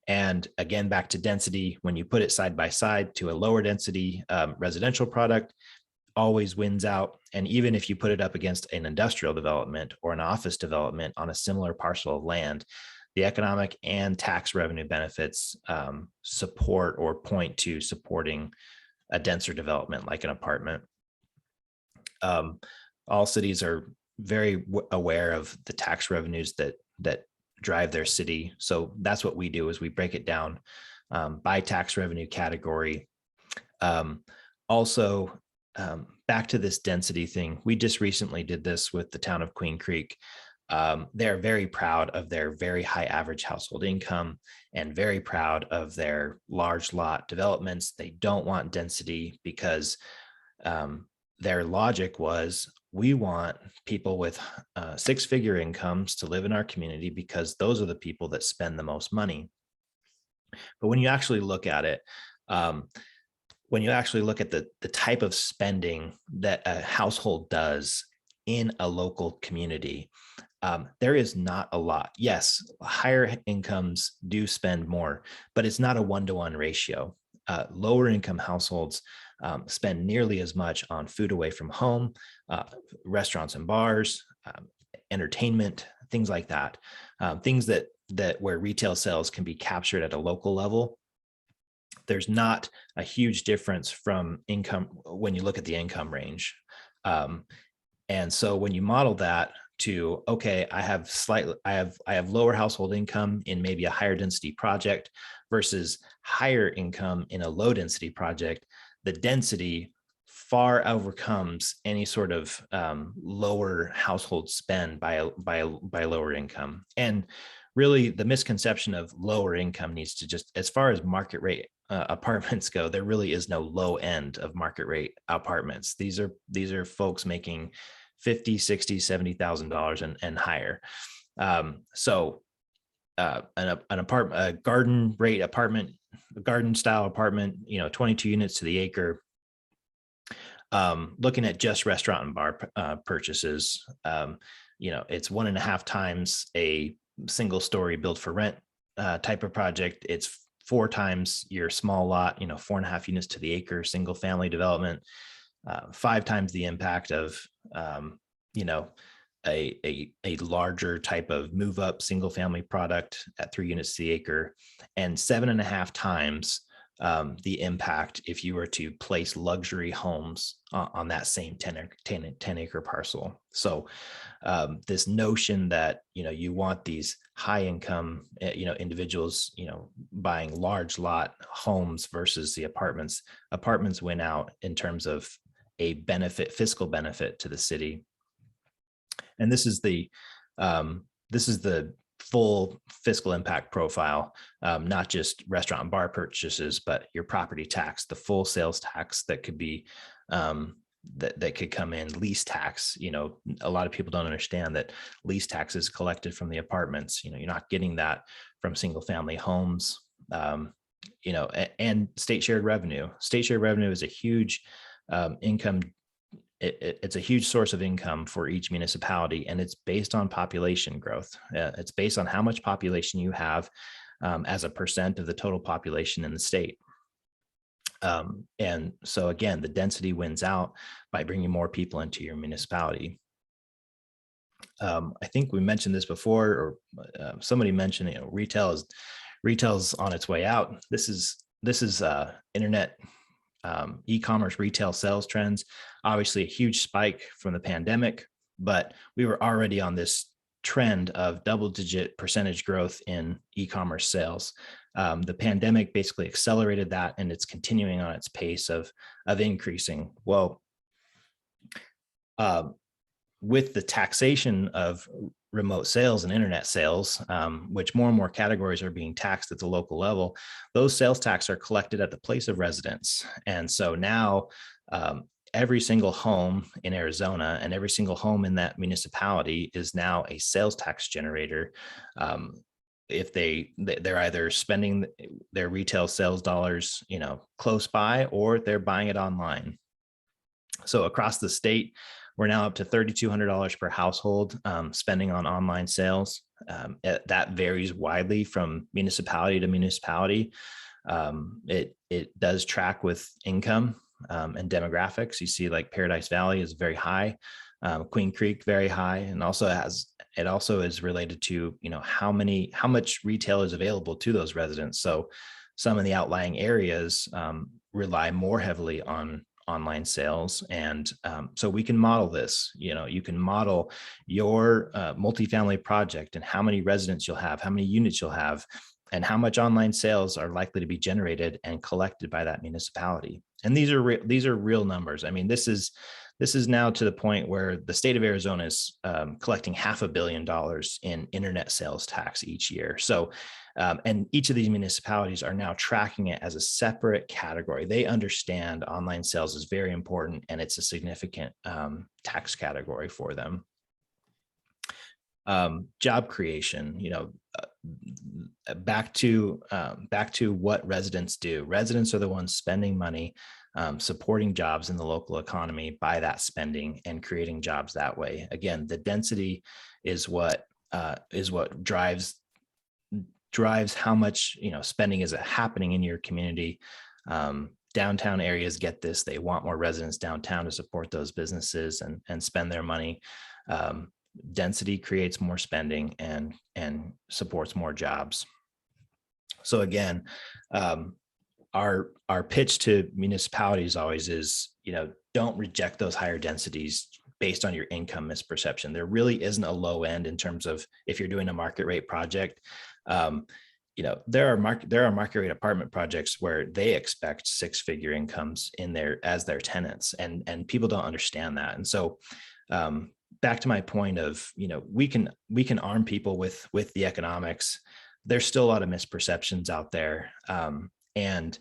And again, back to density, when you put it side by side to a lower density residential product, always wins out. And even if you put it up against an industrial development or an office development on a similar parcel of land, the economic and tax revenue benefits support or point to supporting a denser development like an apartment. All cities are very aware of the tax revenues that drive their city. So that's what we do, is we break it down by tax revenue category. Also, back to this density thing, we just recently did this with the town of Queen Creek. They're very proud of their very high average household income and very proud of their large lot developments. They don't want density because their logic was, we want people with six-figure incomes to live in our community because those are the people that spend the most money. But when you actually look at it, when you actually look at the type of spending that a household does in a local community, there is not a lot. Yes, higher incomes do spend more, but it's not a one-to-one ratio. Lower income households spend nearly as much on food away from home, restaurants and bars, entertainment, things like that. Things that where retail sales can be captured at a local level. There's not a huge difference from income when you look at the income range. And so when you model that to, okay, I have lower household income in maybe a higher density project versus higher income in a low density project, the density far overcomes any sort of lower household spend by lower income. And really the misconception of lower income needs to just, as far as market rate apartments go, there really is no low end of market rate apartments. These are folks making $50,000, $60,000, $70,000 and higher. So an apartment, a garden rate apartment, a garden style apartment, 22 units to the acre. Looking at just restaurant and bar purchases, it's 1.5 times a single story built for rent type of project. It's 4 times your small lot, 4.5 units to the acre, single family development, 5 times the impact of, a larger type of move up single family product at 3 units to the acre, and 7.5 times the impact if you were to place luxury homes on that same 10 acre parcel. So this notion that, you want these high income, individuals, buying large lot homes versus the apartments win out in terms of a fiscal benefit to the city. And this is the full fiscal impact profile, not just restaurant and bar purchases, but your property tax, the full sales tax that could be that could come in, lease tax. A lot of people don't understand that lease tax is collected from the apartments. You're not getting that from single family homes. And state shared revenue. State shared revenue is a huge income. It's a huge source of income for each municipality, and it's based on population growth. It's based on how much population you have as a percent of the total population in the state. And so again, the density wins out by bringing more people into your municipality. I think we mentioned this before, or somebody mentioned, retail's on its way out. This is internet e-commerce retail sales trends. Obviously, a huge spike from the pandemic, but we were already on this trend of double-digit percentage growth in e-commerce sales. The pandemic basically accelerated that, and it's continuing on its pace of increasing. Well, with the taxation of remote sales and internet sales, which more and more categories are being taxed at the local level, those sales tax are collected at the place of residence. And so now every single home in Arizona and every single home in that municipality is now a sales tax generator. If they're either spending their retail sales dollars, close by, or they're buying it online. So across the state, we're now up to $3,200 per household spending on online sales. That varies widely from municipality to municipality. It does track with income and demographics. You see, like Paradise Valley is very high, Queen Creek very high, and it also is related to how much retail is available to those residents. So some of the outlying areas rely more heavily on online sales. And so we can model this. You can model your multifamily project and how many residents you'll have, how many units you'll have, and how much online sales are likely to be generated and collected by that municipality. And these are real numbers. I mean, this is now to the point where the state of Arizona is collecting $500 million in internet sales tax each year. So, and each of these municipalities are now tracking it as a separate category. They understand online sales is very important, and it's a significant tax category for them. Job creation, back to what residents do. Residents are the ones spending money, supporting jobs in the local economy by that spending and creating jobs that way. Again, the density is what drives how much spending is happening in your community. Downtown areas get this. They want more residents downtown to support those businesses and spend their money. Density creates more spending and supports more jobs. So again, our pitch to municipalities always is, don't reject those higher densities based on your income misperception. There really isn't a low end in terms of if you're doing a market rate project. There are market rate apartment projects where they expect 6-figure incomes in there as their tenants, and people don't understand that. And so back to my point of, we can arm people with the economics. There's still a lot of misperceptions out there. And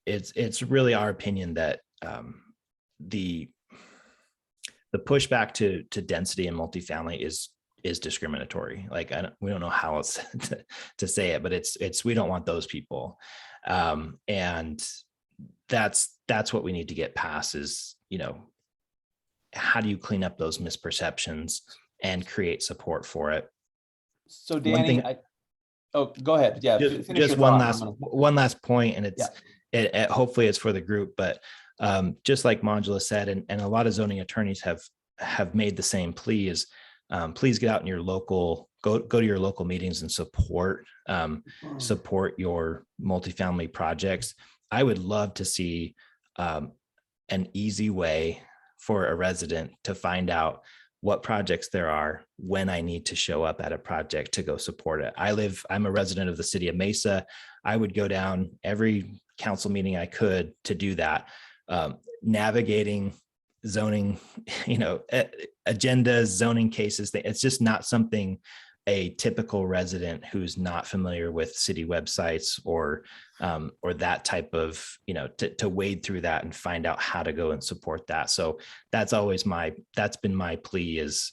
it's really our opinion that the pushback to density and multifamily is discriminatory. Like, we don't know how else to say it, but it's we don't want those people. And that's what we need to get past is, how do you clean up those misperceptions and create support for it? So Danny, go ahead. Yeah, just one last point, and it hopefully it's for the group, but just like Manjula said, and a lot of zoning attorneys have made the same plea is, please get out in your local, go to your local meetings and support your multifamily projects. I would love to see an easy way for a resident to find out what projects there are when I need to show up at a project to go support it. I'm a resident of the city of Mesa. I would go down every council meeting I could to do that. Navigating zoning, agendas, zoning cases. It's just not something a typical resident who's not familiar with city websites or that type of, to wade through that and find out how to go and support that. So that's been my plea is,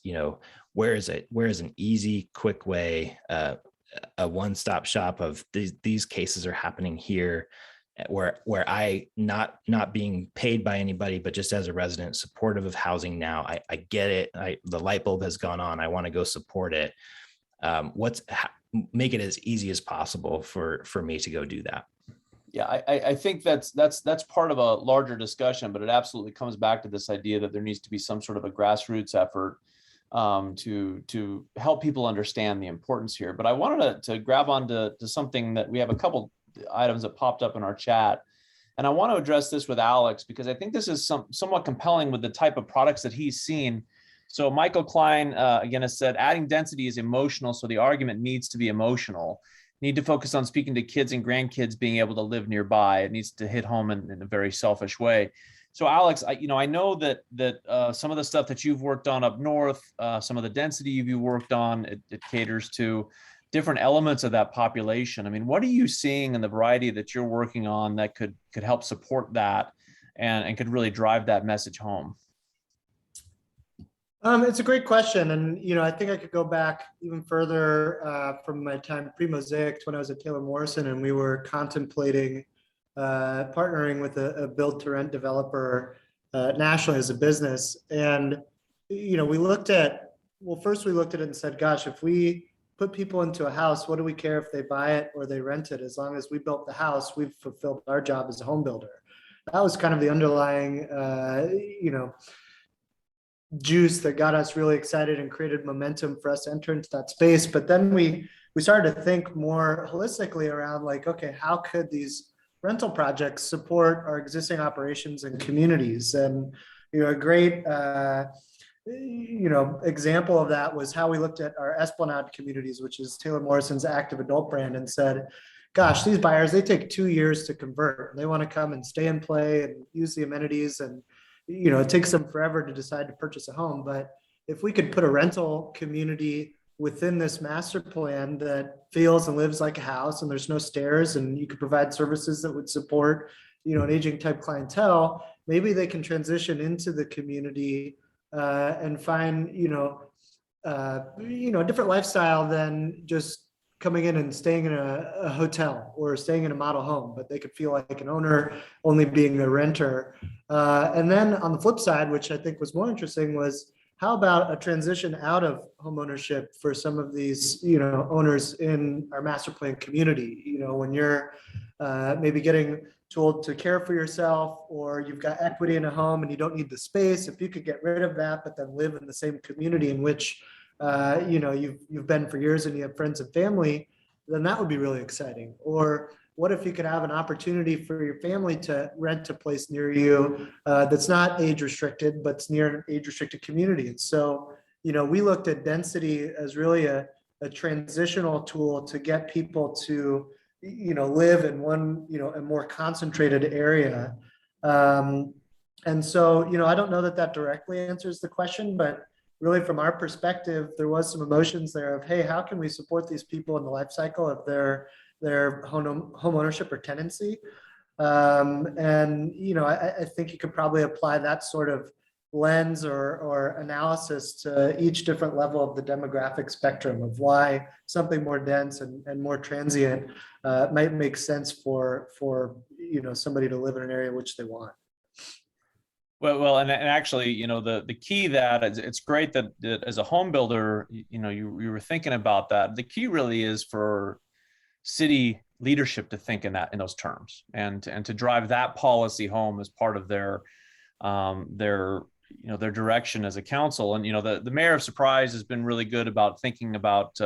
where is an easy, quick way, a one-stop shop of these cases are happening here, where I not being paid by anybody, but just as a resident supportive of housing now, I get it. The light bulb has gone on. I want to go support it. Make it as easy as possible for me to go do that. Yeah, I think that's part of a larger discussion, but it absolutely comes back to this idea that there needs to be some sort of a grassroots effort to help people understand the importance here. But I wanted to grab onto something that we have a couple items that popped up in our chat. And I want to address this with Alex, because I think this is somewhat compelling with the type of products that he's seen. So Michael Klein, again, has said, adding density is emotional, so the argument needs to be emotional. Need to focus on speaking to kids and grandkids being able to live nearby. It needs to hit home in a very selfish way. So Alex, I know that some of the stuff that you've worked on up north, some of the density you've worked on, it caters to different elements of that population. I mean, what are you seeing in the variety that you're working on that could help support that and could really drive that message home? It's a great question. And, I think I could go back even further from my time pre-Mosaic when I was at Taylor Morrison, and we were contemplating partnering with a build-to-rent developer nationally as a business. And, we looked at it and said, gosh, if we put people into a house, what do we care if they buy it or they rent it? As long as we built the house, we've fulfilled our job as a home builder. That was kind of the underlying, juice that got us really excited and created momentum for us to enter into that space. But then we started to think more holistically around like, okay, how could these rental projects support our existing operations and communities? And, a great, example of that was how we looked at our Esplanade communities, which is Taylor Morrison's active adult brand, and said, gosh, these buyers, they take 2 years to convert. They want to come and stay and play and use the amenities, and it takes them forever to decide to purchase a home. But if we could put a rental community within this master plan that feels and lives like a house, and there's no stairs, and you could provide services that would support, an aging type clientele, maybe they can transition into the community and find, a different lifestyle than just coming in and staying in a hotel or staying in a model home, but they could feel like an owner only being a renter. And then on the flip side, which I think was more interesting, was how about a transition out of homeownership for some of these, owners in our master plan community? When you're maybe getting told to care for yourself, or you've got equity in a home and you don't need the space, if you could get rid of that, but then live in the same community in which you've been for years and you have friends and family, then that would be really exciting. Or what if you could have an opportunity for your family to rent a place near you that's not age restricted, but it's near an age restricted community? And so, we looked at density as really a transitional tool to get people to, live in one, a more concentrated area. And so, I don't know that directly answers the question, but really from our perspective, there was some emotions there of, hey, how can we support these people in the life cycle of their home ownership or tenancy? And, I think you could probably apply that sort of lens or analysis to each different level of the demographic spectrum of why something more dense and more transient might make sense for somebody to live in an area which they want. Well, and actually, the key that it's great that as a home builder, you were thinking about that. The key really is for city leadership to think in those terms, and to drive that policy home as part of their direction as a council. And the mayor of Surprise has been really good about thinking about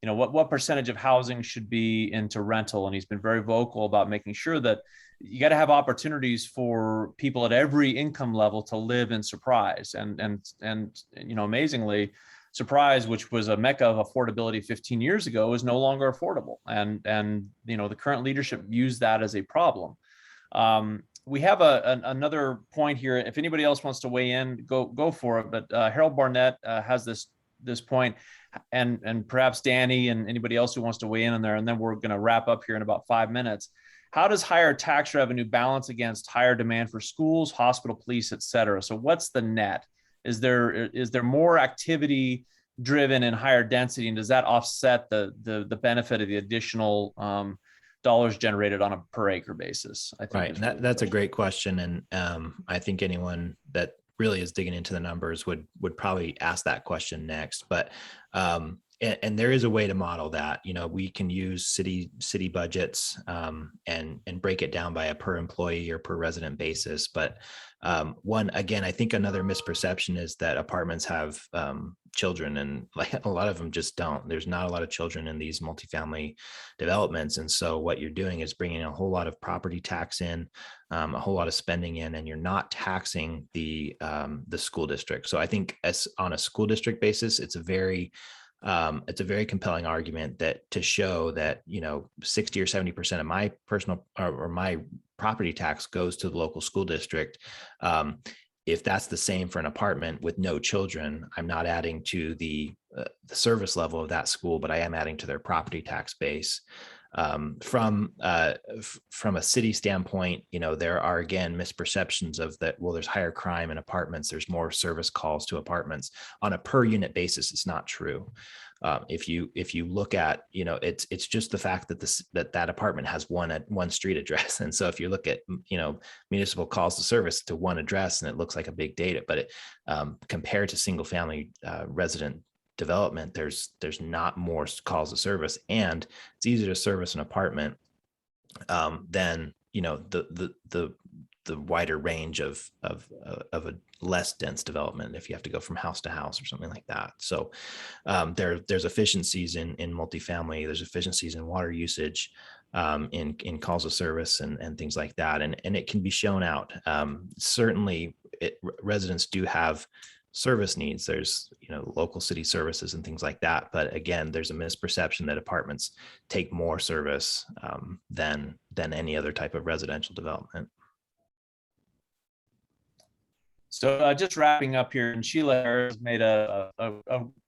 what percentage of housing should be into rental, and he's been very vocal about making sure that you got to have opportunities for people at every income level to live in Surprise. And amazingly, Surprise, which was a mecca of affordability 15 years ago, is no longer affordable. And the current leadership views that as a problem. We have another point here. If anybody else wants to weigh in, go for it. But Harold Barnett has this point, and perhaps Danny and anybody else who wants to weigh in on there, and then we're going to wrap up here in about 5 minutes. How does higher tax revenue balance against higher demand for schools, hospital, police, et cetera? So what's the net? Is there more activity driven in higher density, and does that offset the benefit of the additional dollars generated on a per acre basis? I think right. That's a great question. And I think anyone that really is digging into the numbers would probably ask that question next. But and there is a way to model that. We can use city budgets and break it down by a per employee or per resident basis. But I think another misperception is that apartments have children, and like a lot of them just don't. There's not a lot of children in these multifamily developments, and so what you're doing is bringing a whole lot of property tax in, a whole lot of spending in, and you're not taxing the school district. So I think as on a school district basis, it's a very compelling argument that to show that 60 or 70% of my personal or my property tax goes to the local school district. If that's the same for an apartment with no children, I'm not adding to the service level of that school, but I am adding to their property tax base. From a city standpoint, there are again misperceptions of that. Well, there's higher crime in apartments. There's more service calls to apartments on a per unit basis. It's not true. If you look at, it's just the fact that that apartment has one street address. And so if you look at, municipal calls to service to one address, and it looks like a big data, but compared to single family resident development, there's not more calls to service, and it's easier to service an apartment than the wider range of a less dense development if you have to go from house to house or something like that. So there's efficiencies in multifamily, there's efficiencies in water usage, in calls of service and things like that, and it can be shown out. Certainly residents do have service needs. There's local city services and things like that, but again, there's a misperception that apartments take more service than any other type of residential development. So just wrapping up here, and Sheila has made a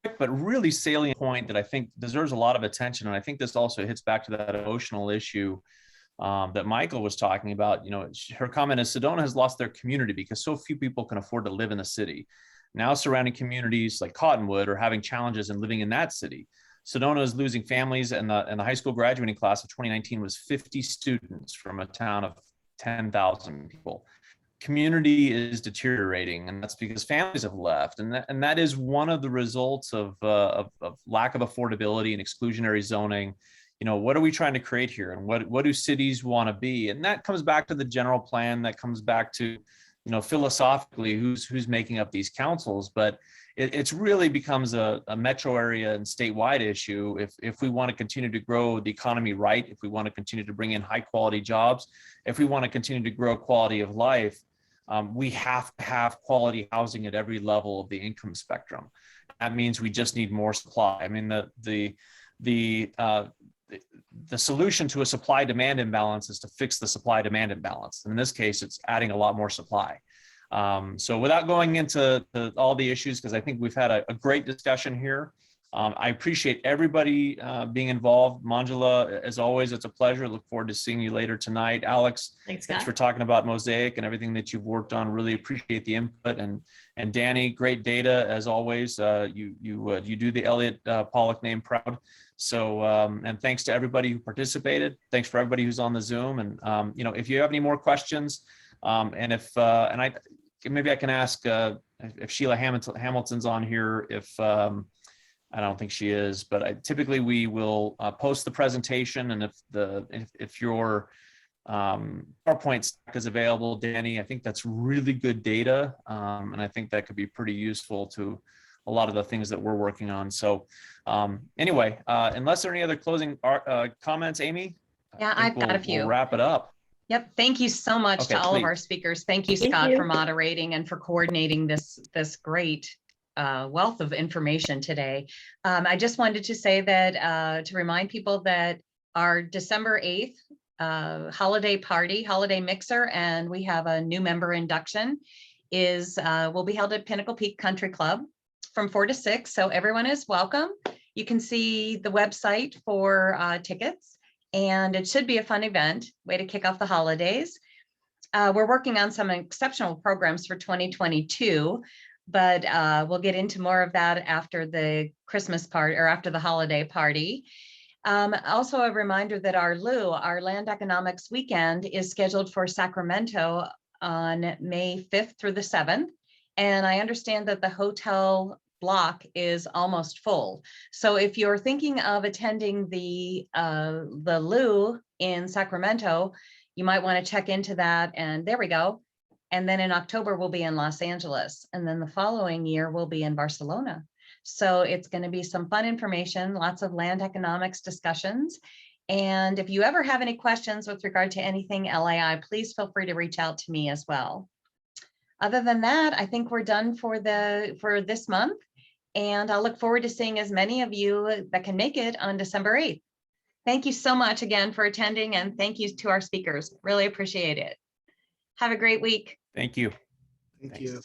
quick but really salient point that I think deserves a lot of attention. And I think this also hits back to that emotional issue that Michael was talking about. Her comment is Sedona has lost their community because so few people can afford to live in the city. Now surrounding communities like Cottonwood are having challenges in living in that city. Sedona is losing families, and the high school graduating class of 2019 was 50 students from a town of 10,000 people. Community is deteriorating, and that's because families have left, and that is one of the results of lack of affordability and exclusionary zoning. What are we trying to create here, and what do cities want to be? And that comes back to the general plan. That comes back to philosophically who's making up these councils, but it's really becomes a metro area and statewide issue. If we want to continue to grow the economy right, if we want to continue to bring in high quality jobs, if we want to continue to grow quality of life, we have to have quality housing at every level of the income spectrum. That means we just need more supply. I mean, the solution to a supply-demand imbalance is to fix the supply-demand imbalance. And in this case, it's adding a lot more supply. So without going into all the issues, because I think we've had a great discussion here, I appreciate everybody being involved. Manjula, as always, it's a pleasure. Look forward to seeing you later tonight. Alex, Thanks for talking about Mosaic and everything that you've worked on. Really appreciate the input. And Danny, great data as always. You do the Elliott Pollack name proud. So and thanks to everybody who participated. Thanks for everybody who's on the Zoom. And if you have any more questions, and maybe I can ask if Sheila Hamilton's on here. If I don't think she is, but typically we will post the presentation, and if your PowerPoint stack is available, Danny, I think that's really good data, and I think that could be pretty useful to a lot of the things that we're working on. So anyway, unless there are any other closing comments, Amy? Yeah, I've got a few. We'll wrap it up. Yep. Thank you so much to all of our speakers. Thank you, Scott, for moderating and for coordinating this great wealth of information today. I just wanted to say that to remind people that our December 8th holiday mixer, and we have a new member induction, will be held at Pinnacle Peak Country Club from 4 to 6. So everyone is welcome. You can see the website for tickets, and it should be a fun event, way to kick off the holidays. We're working on some exceptional programs for 2022, but we'll get into more of that after the Christmas party or after the holiday party. Also a reminder that our LAI, our Land Economics Weekend, is scheduled for Sacramento on May 5th through the 7th. And I understand that the hotel block is almost full. So if you're thinking of attending the LAI in Sacramento, you might want to check into that. And there we go. And then in October, we'll be in Los Angeles. And then the following year, we'll be in Barcelona. So it's going to be some fun information, lots of land economics discussions. And if you ever have any questions with regard to anything LAI, please feel free to reach out to me as well. Other than that, I think we're done for this month. And I'll look forward to seeing as many of you that can make it on December 8th. Thank you so much again for attending, and thank you to our speakers. Really appreciate it. Have a great week. Thank you. Thank you.